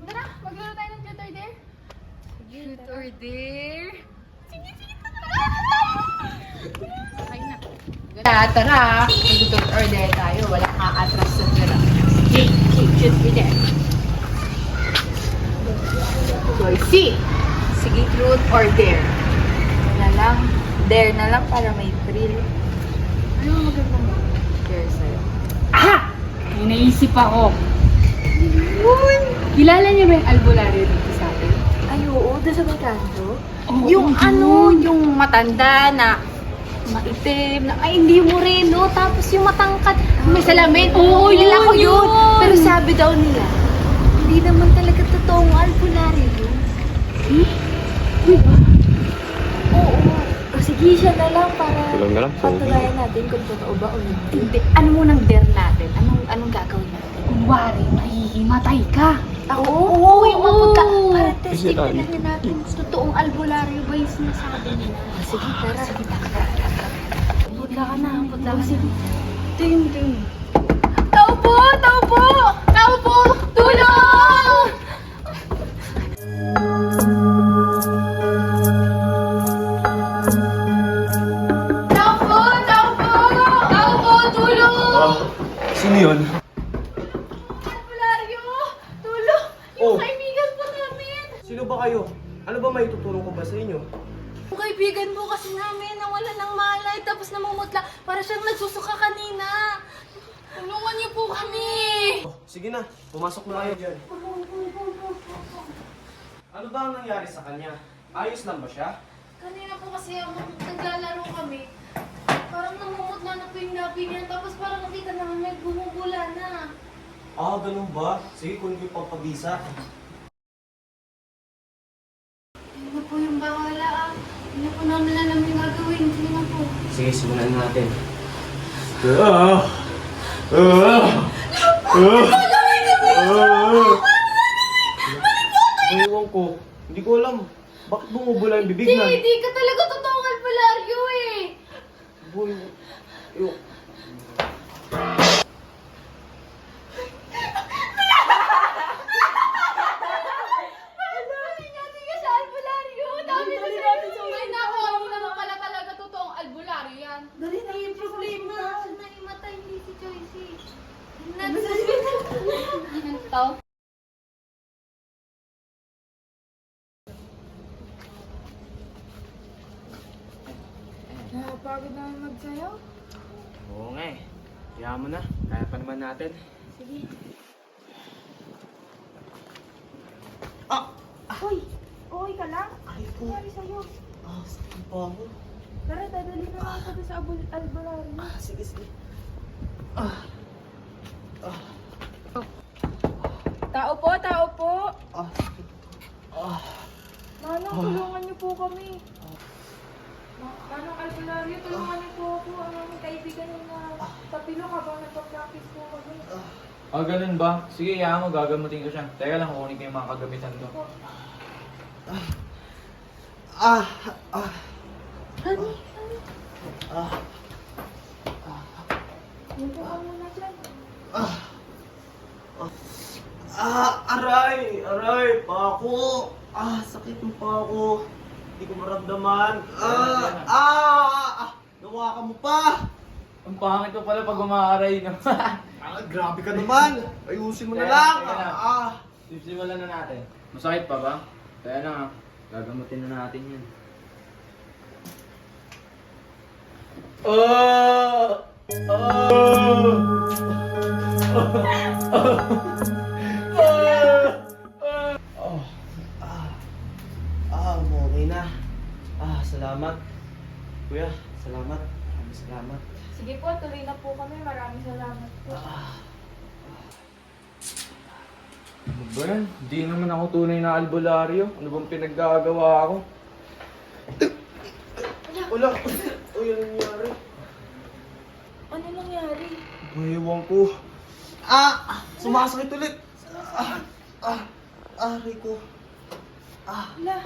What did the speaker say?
Tara, maglaro tayo ng truth or dare. Truth or dare? Sige, Okay na. Tara, mag-truth or dare tayo. Wala kang atras sa tira. Sige, truth or dare. Joycey, sige, truth or dare. na lang. Dare na lang para may thrill. Ano ang magandang dare sa'yo? Ah! May naisip ako. Kilala niyo ba yung albularyo dito sa atin? Ay, oo. Doon sa Batanto? Oo, Yung oo. ano, yung matanda na maitim, na ay hindi moreno, tapos yung matangkad, may salamin. Oo, Kilala ko yun, yun. yun. Pero sabi daw nila, hindi naman talaga totoong albularyo yun. Diba? Oo. O sige, siya na lang para Kulang na lang, sorry. patulayan natin kung totoo ba o hindi. Ano munang dare natin? Anong gagawin natin? Kunwari, mahihimatay ka. Oo, yung mapagka. Para Kasi testing tayo. na natin. Totoong albularyo ba yung sinasabi nila? Sige, tara. Sige, tara. Putla ka na, putla ka. Sige. Ting. Tao po! Tao po! Tao po! Tulong! Tao po! Tao po! Tao po! Tulong! Sino yun? Albularyo! Tulong! Yung Oh. kaibigan po namin! Sino ba kayo? Ano ba may tutulong ko ba sa inyo? Yung kaibigan po kasi namin nawala ng malay tapos namumutla para siyang nagsusuka kanina. Tulungan niyo po kami! Oh, sige na, pumasok na kayo dyan. Ano ba ang nangyari sa kanya? Ayos lang ba siya? Kanina po kasi naglalaro kami. Parang namumutla na po yung labi niya tapos parang nakita namin may bumubula na. Ah, ganun ba? Sige, kunin ko yung pampabisa. Yun na po yung bahala ah. Hindi na po namin alam yung gagawin. Sige na po. Sige, simulan natin. Ewan ko. Hindi ko alam. Bakit bumubula yung bibig na? Hindi ka talaga totoong albularyo eh. Boy, ewan. Dali natin ka sa albularyo. Dami na sa Ay nako, hindi naman pala talaga totoong albularyo yan. Dali na yung problema. Naimatay hindi si Joycey. Ito. Napagod namin magsayaw. Oo nga eh. Kaya mo na. Kaya pa naman natin. Sige. Ah! Hoy! Okay ka lang? Ay Ano ko. nangyari sa'yo? Ah, sakit pa ako. Tara, dadali na lang ako sa albularyo. Ah, sige, sige. Ah. Ah. Tao po, tao po! Ah, sakit. Ah. Manong, tulungan niyo po kami. Manong albularyo, tulungan niyo po ako. Ang aming kaibigan na tapilo habang nagpa-practice po kami. Ah, ganun ba? Sige, hayaan mo, gagamutin ko siya. Teka lang, kukunin ko yung mga kagamitan ko. Ah. Ah. Honey, Ah. yun po ka muna dyan. Ah. Ah, aray! Aray! Pako! Ah, sakit yung pako. Hindi ko maramdaman. Nawakan mo pa! Ang pangit ko pala pag umaaray, no? Ah, grabe ka naman! Ayusin mo na Teka, lang! teka lang. Ah! Sisimulan na natin. Masakit pa ba? Kaya lang, gagamutin na natin yan. Okay na. Ah, salamat. Kuya, salamat. Maraming salamat. Sige po, tuloy na po kami. Maraming salamat po. Ano ba yan? Hindi naman ako tunay na albularyo. Ano bang pinaggagawa ako? Wala! Uy, ano nangyari? Ano nangyari? Ewan ko. Ah! Sumasakit ulit! Aray ko. Wala.